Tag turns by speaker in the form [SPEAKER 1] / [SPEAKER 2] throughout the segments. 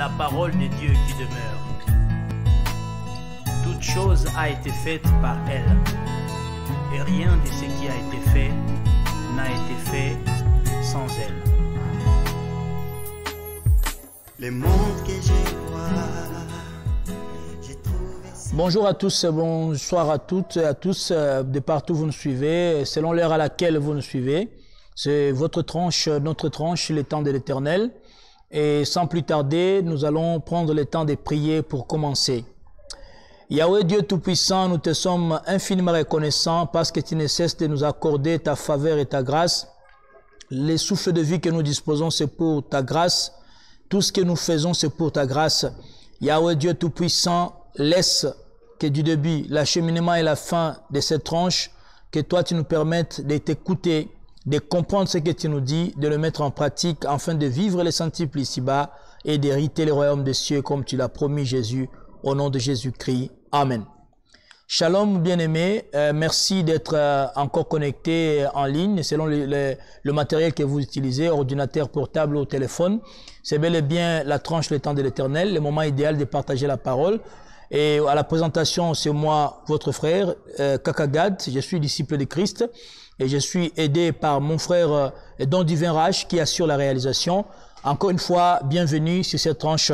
[SPEAKER 1] la parole de Dieu qui demeure. Toute chose a été faite par elle, et rien de ce qui a été fait n'a été fait sans elle.
[SPEAKER 2] Le monde que je vois, j'ai trouvé ça.
[SPEAKER 3] Bonjour à tous, bonsoir à toutes et à tous, de partout vous nous suivez, selon l'heure à laquelle vous nous suivez. C'est votre tranche, notre tranche, le temps de l'Éternel. Et sans plus tarder, nous allons prendre le temps de prier pour commencer. Yahweh Dieu Tout-Puissant, nous te sommes infiniment reconnaissants parce que tu ne cesses de nous accorder ta faveur et ta grâce. Les souffles de vie que nous disposons, c'est pour ta grâce. Tout ce que nous faisons, c'est pour ta grâce. Yahweh Dieu Tout-Puissant, laisse que du début, l'acheminement et la fin de cette tranche, que toi tu nous permettes de t'écouter, de comprendre ce que tu nous dis, de le mettre en pratique afin de vivre les centiples ici-bas et d'hériter le royaume des cieux comme tu l'as promis Jésus, au nom de Jésus-Christ. Amen. Shalom bien-aimés, merci d'être encore connectés en ligne selon le matériel que vous utilisez, ordinateur portable ou téléphone. C'est bel et bien la tranche Le Temps de l'Éternel, le moment idéal de partager la parole. Et à la présentation, c'est moi, votre frère, Kakagad, je suis disciple de Christ et je suis aidé par mon frère Don Divin Rach qui assure la réalisation. Encore une fois, bienvenue sur cette tranche.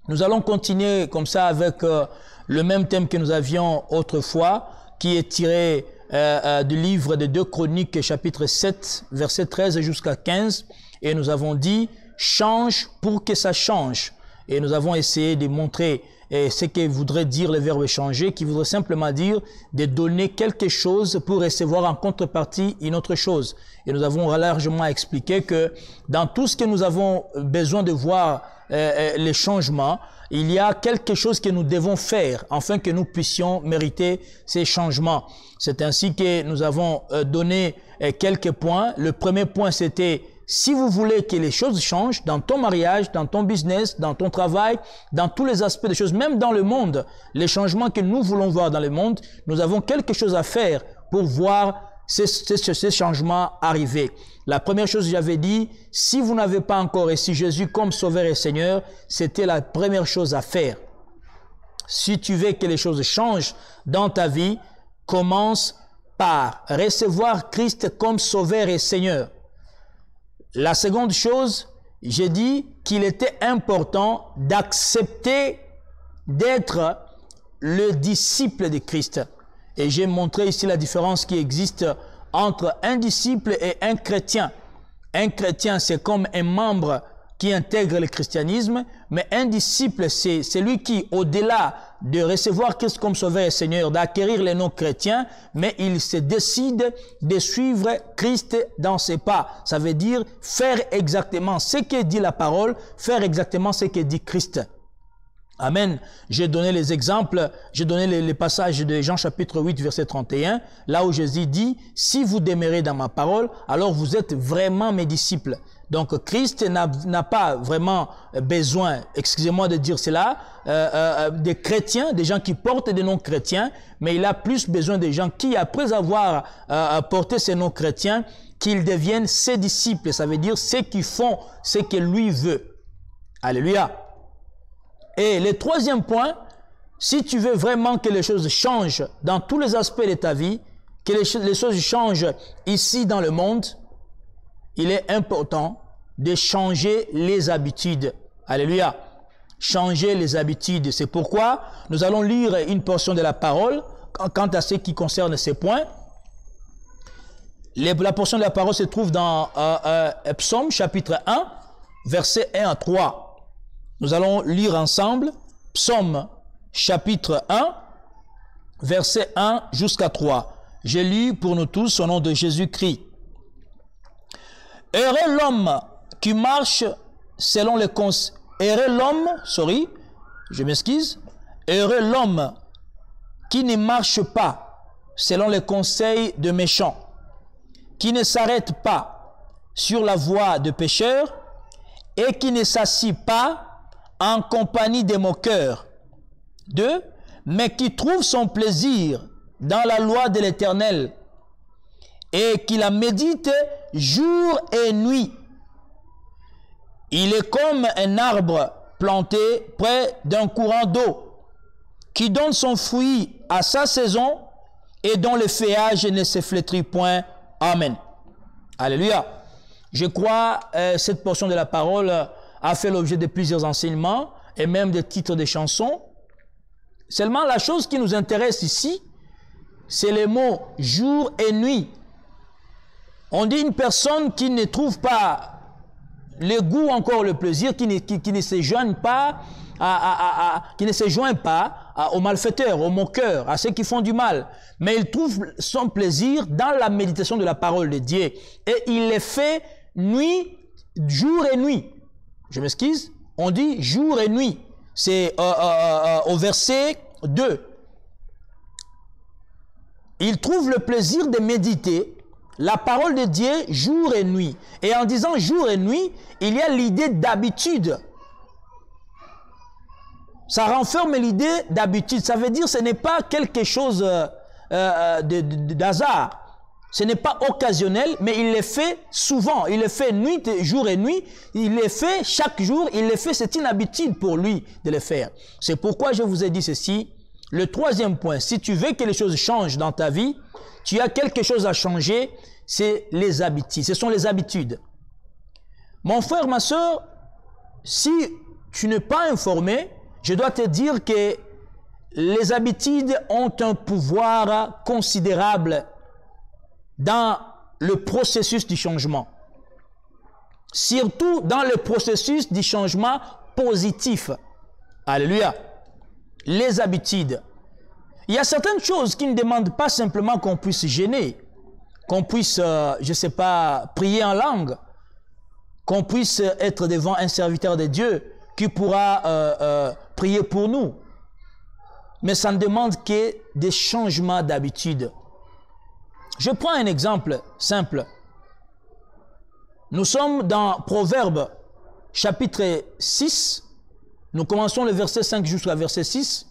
[SPEAKER 3] Nous allons continuer comme ça avec le même thème que nous avions autrefois, qui est tiré du livre de 2 Chroniques, chapitre 7, verset 13 jusqu'à 15. Et nous avons dit, change pour que ça change. Et nous avons essayé de montrer ce que voudrait dire le verbe changer, qui voudrait simplement dire de donner quelque chose pour recevoir en contrepartie une autre chose. Et nous avons largement expliqué que dans tout ce que nous avons besoin de voir les changements, il y a quelque chose que nous devons faire afin que nous puissions mériter ces changements. C'est ainsi que nous avons donné quelques points. Le premier point, c'était si vous voulez que les choses changent dans ton mariage, dans ton business, dans ton travail, dans tous les aspects des choses, même dans le monde, les changements que nous voulons voir dans le monde, nous avons quelque chose à faire pour voir ces changements arriver. La première chose que j'avais dit, si vous n'avez pas encore reçu Jésus comme Sauveur et Seigneur, c'était la première chose à faire. Si tu veux que les choses changent dans ta vie, commence par recevoir Christ comme Sauveur et Seigneur. La seconde chose, j'ai dit qu'il était important d'accepter d'être le disciple de Christ. Et j'ai montré ici la différence qui existe entre un disciple et un chrétien. Un chrétien, c'est comme un membre qui intègre le christianisme, mais un disciple, c'est celui qui, au-delà de recevoir Christ comme Sauveur et Seigneur, d'acquérir le nom chrétien, mais il se décide de suivre Christ dans ses pas. Ça veut dire faire exactement ce que dit la parole, faire exactement ce que dit Christ. Amen. J'ai donné les exemples, j'ai donné les passages de Jean chapitre 8 verset 31, là où Jésus dit, si vous demeurez dans ma parole, alors vous êtes vraiment mes disciples. Donc Christ n'a pas vraiment besoin, excusez-moi de dire cela, des chrétiens, des gens qui portent des noms chrétiens, mais il a plus besoin des gens qui, après avoir porté ces noms chrétiens, qu'ils deviennent ses disciples. Ça veut dire ceux qui font ce que lui veut. Alléluia. Et le troisième point, si tu veux vraiment que les choses changent dans tous les aspects de ta vie, que les choses changent ici dans le monde, il est important de changer les habitudes. Alléluia. Changer les habitudes. C'est pourquoi nous allons lire une portion de la parole quant à ce qui concerne ces points. La portion de la parole se trouve dans Psaume chapitre 1, versets 1 à 3. Nous allons lire ensemble Psaume chapitre 1, verset 1 jusqu'à 3. J'ai lu pour nous tous au nom de Jésus-Christ. Heureux l'homme qui marche selon les conseils. Heureux l'homme qui ne marche pas selon les conseils de méchants, qui ne s'arrête pas sur la voie de pécheurs et qui ne s'assit pas en compagnie des moqueurs. 2. Mais qui trouve son plaisir dans la loi de l'Éternel et qui la médite jour et nuit. Il est comme un arbre planté près d'un courant d'eau, qui donne son fruit à sa saison et dont le feuillage ne se flétrit point. Amen. Alléluia. Je crois cette portion de la parole a fait l'objet de plusieurs enseignements et même des titres de chansons. Seulement, la chose qui nous intéresse ici, c'est les mots jour et nuit. On dit une personne qui ne trouve pas le goût, encore le plaisir, qui ne se joigne pas, aux malfaiteurs, aux moqueurs, à ceux qui font du mal. Mais il trouve son plaisir dans la méditation de la parole de Dieu. Et il les fait nuit, jour et nuit. Je m'excuse, on dit jour et nuit. C'est au verset 2. Il trouve le plaisir de méditer la parole de Dieu jour et nuit. Et en disant jour et nuit, il y a l'idée d'habitude. Ça renferme l'idée d'habitude. Ça veut dire que ce n'est pas quelque chose d'hasard. Ce n'est pas occasionnel, mais il le fait souvent. Il le fait nuit, jour et nuit. Il le fait chaque jour. Il le fait, c'est une habitude pour lui de le faire. C'est pourquoi je vous ai dit ceci. Le troisième point, si tu veux que les choses changent dans ta vie, tu as quelque chose à changer, c'est les habitudes. Ce sont les habitudes. Mon frère, ma soeur, si tu n'es pas informé, je dois te dire que les habitudes ont un pouvoir considérable dans le processus du changement. Surtout dans le processus du changement positif. Alléluia. Les habitudes. Il y a certaines choses qui ne demandent pas simplement qu'on puisse gêner, qu'on puisse, je ne sais pas, prier en langue, qu'on puisse être devant un serviteur de Dieu qui pourra prier pour nous. Mais ça ne demande que des changements d'habitude. Je prends un exemple simple. Nous sommes dans Proverbes, chapitre 6. Nous commençons le verset 5 jusqu'au verset 6.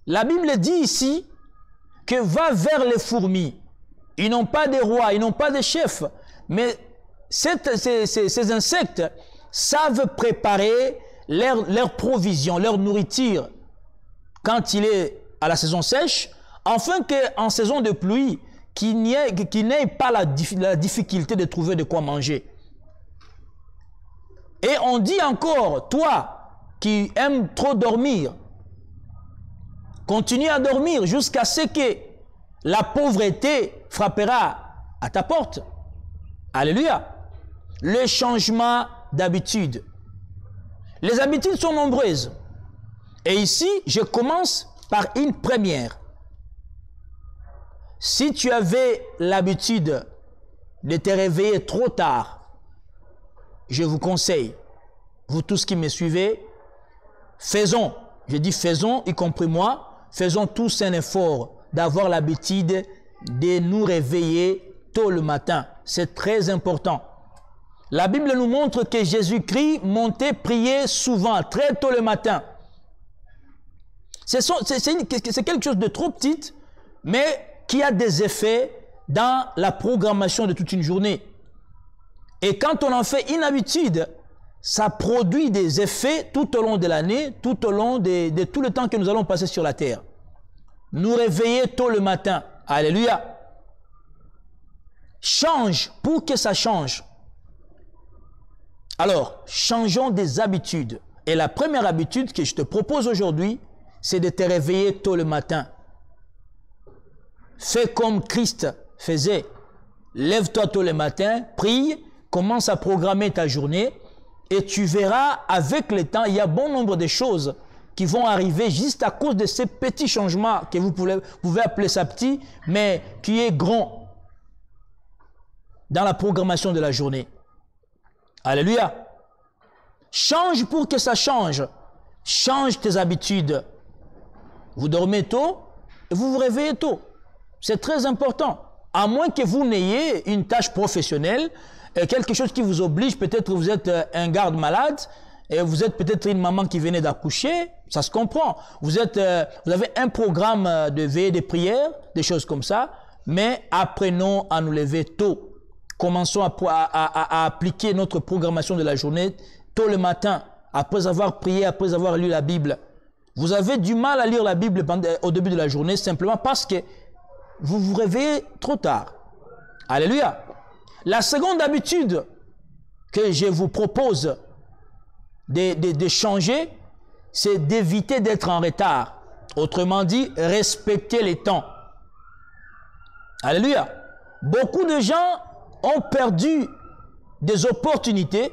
[SPEAKER 3] La Bible dit ici que va vers les fourmis. Ils n'ont pas de roi, ils n'ont pas de chef. Mais ces insectes savent préparer leur provision, leur nourriture quand il est à la saison sèche, afin qu'en saison de pluie, qu'il n'ait pas la difficulté de trouver de quoi manger. Et on dit encore, toi qui aimes trop dormir, continue à dormir jusqu'à ce que la pauvreté frappera à ta porte. Alléluia. Le changement d'habitude. Les habitudes sont nombreuses. Et ici, je commence par une première. Si tu avais l'habitude de te réveiller trop tard, je vous conseille, vous tous qui me suivez, faisons, je dis faisons, y compris moi, faisons tous un effort d'avoir l'habitude de nous réveiller tôt le matin. C'est très important. La Bible nous montre que Jésus-Christ montait prier souvent, très tôt le matin. C'est quelque chose de trop petit, mais qui a des effets dans la programmation de toute une journée. Et quand on en fait une habitude, ça produit des effets tout au long de l'année, tout au long de tout le temps que nous allons passer sur la terre. Nous réveiller tôt le matin. Alléluia. Change pour que ça change. Alors, changeons des habitudes. Et la première habitude que je te propose aujourd'hui, c'est de te réveiller tôt le matin. Fais comme Christ faisait. Lève-toi tôt le matin, prie, commence à programmer ta journée et tu verras avec le temps, il y a bon nombre de choses qui vont arriver juste à cause de ces petits changements que vous pouvez appeler ça petit, mais qui est grand dans la programmation de la journée. Alléluia. Change pour que ça change. Change tes habitudes. Vous dormez tôt et vous vous réveillez tôt. C'est très important. À moins que vous n'ayez une tâche professionnelle, quelque chose qui vous oblige, peut-être vous êtes un garde malade, et vous êtes peut-être une maman qui venait d'accoucher, ça se comprend. Vous avez un programme de veillée, de prière, des choses comme ça, mais apprenons à nous lever tôt. Commençons à appliquer notre programmation de la journée tôt le matin. après avoir prié, après avoir lu la Bible. Vous avez du mal à lire la Bible au début de la journée simplement parce que vous vous réveillez trop tard. Alléluia. La seconde habitude que je vous propose de changer, c'est d'éviter d'être en retard. Autrement dit, respecter les temps. Alléluia. Beaucoup de gens ont perdu des opportunités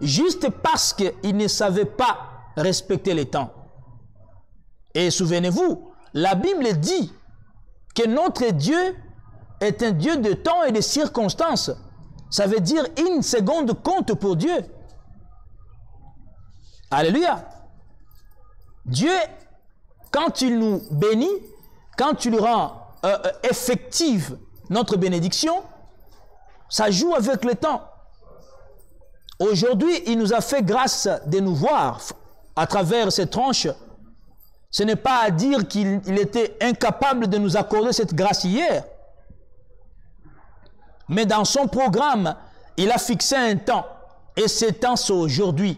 [SPEAKER 3] juste parce qu'ils ne savaient pas respecter les temps. Et souvenez-vous, la Bible dit que notre Dieu est un Dieu de temps et de circonstances. Ça veut dire une seconde compte pour Dieu. Alléluia. Dieu, quand il nous bénit, quand il lui rend effective notre bénédiction, ça joue avec le temps. Aujourd'hui, il nous a fait grâce de nous voir à travers cette tranche. Ce n'est pas à dire qu'il était incapable de nous accorder cette grâce hier. Mais dans son programme, il a fixé un temps. Et ce temps, c'est aujourd'hui.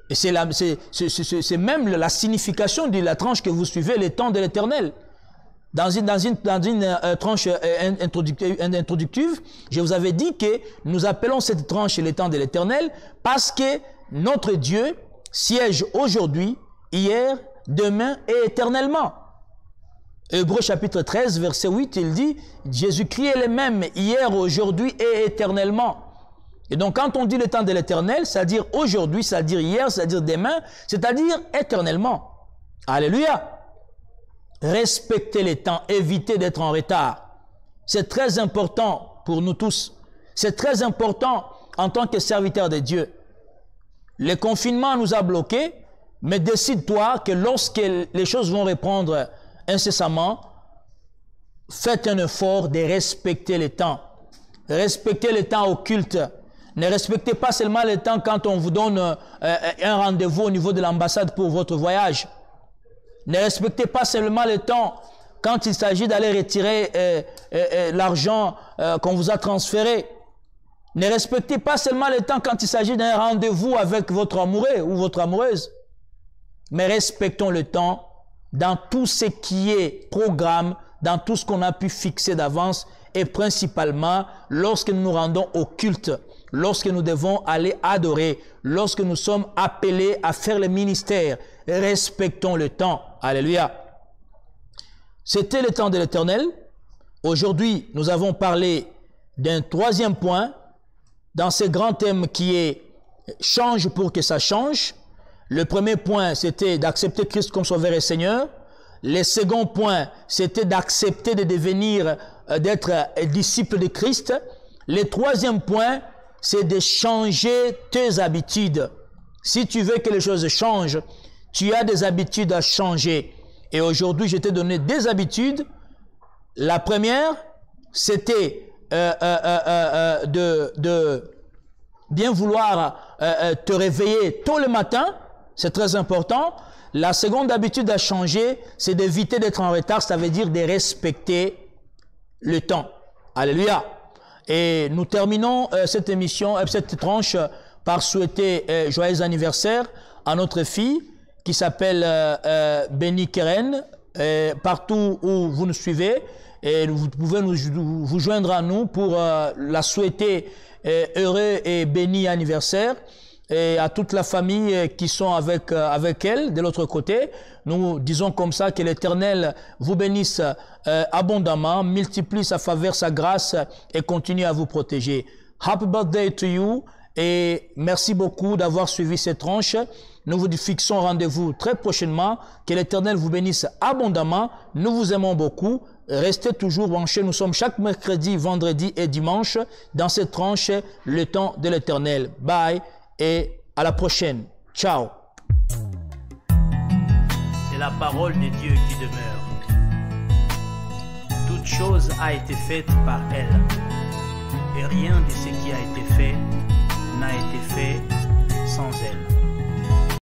[SPEAKER 3] Et c'est même la signification de la tranche que vous suivez, le temps de l'Éternel. Dans une tranche introductive, je vous avais dit que nous appelons cette tranche le temps de l'Éternel parce que notre Dieu siège aujourd'hui, hier, demain et éternellement. Hébreux chapitre 13, verset 8, il dit « Jésus-Christ est le même hier, aujourd'hui et éternellement ». Et donc quand on dit le temps de l'Éternel, c'est-à-dire aujourd'hui, c'est-à-dire hier, c'est-à-dire demain, c'est-à-dire éternellement. Alléluia. Respectez les temps, évitez d'être en retard. C'est très important pour nous tous. C'est très important en tant que serviteur de Dieu. Le confinement nous a bloqués, mais décide-toi que lorsque les choses vont reprendre incessamment, faites un effort de respecter les temps. Respectez le temps au culte. Ne respectez pas seulement le temps quand on vous donne un rendez-vous au niveau de l'ambassade pour votre voyage. Ne respectez pas seulement le temps quand il s'agit d'aller retirer l'argent qu'on vous a transféré. Ne respectez pas seulement le temps quand il s'agit d'un rendez-vous avec votre amoureux ou votre amoureuse. Mais respectons le temps dans tout ce qui est programme, dans tout ce qu'on a pu fixer d'avance et principalement lorsque nous nous rendons au culte, lorsque nous devons aller adorer, lorsque nous sommes appelés à faire le ministère. Respectons le temps. Alléluia. C'était le temps de l'Éternel. Aujourd'hui, nous avons parlé d'un troisième point dans ce grand thème qui est « Change pour que ça change ». Le premier point, c'était d'accepter Christ comme Sauveur et Seigneur. Le second point, c'était d'accepter de devenir, d'être disciple de Christ. Le troisième point, c'est de changer tes habitudes. Si tu veux que les choses changent, tu as des habitudes à changer. Et aujourd'hui, je t'ai donné des habitudes. La première, c'était de bien vouloir te réveiller tôt le matin. C'est très important. La seconde habitude à changer, c'est d'éviter d'être en retard. Ça veut dire de respecter le temps. Alléluia. Et nous terminons cette émission, cette tranche par souhaiter joyeux anniversaire à notre fille qui s'appelle Béni Keren. Partout où vous nous suivez, et vous pouvez vous joindre à nous pour la souhaiter heureux et béni anniversaire. Et à toute la famille qui sont avec elle de l'autre côté, nous disons comme ça que l'Éternel vous bénisse abondamment, multiplie sa faveur, sa grâce et continue à vous protéger. Happy birthday to you et merci beaucoup d'avoir suivi cette tranche. Nous vous fixons rendez-vous très prochainement. Que l'Éternel vous bénisse abondamment. Nous vous aimons beaucoup. Restez toujours branchés. Nous sommes chaque mercredi, vendredi et dimanche dans cette tranche, le temps de l'Éternel. Bye. Et à la prochaine. Ciao.
[SPEAKER 1] C'est la parole de Dieu qui demeure. Toute chose a été faite par elle. Et rien de ce qui a été fait n'a été fait sans elle.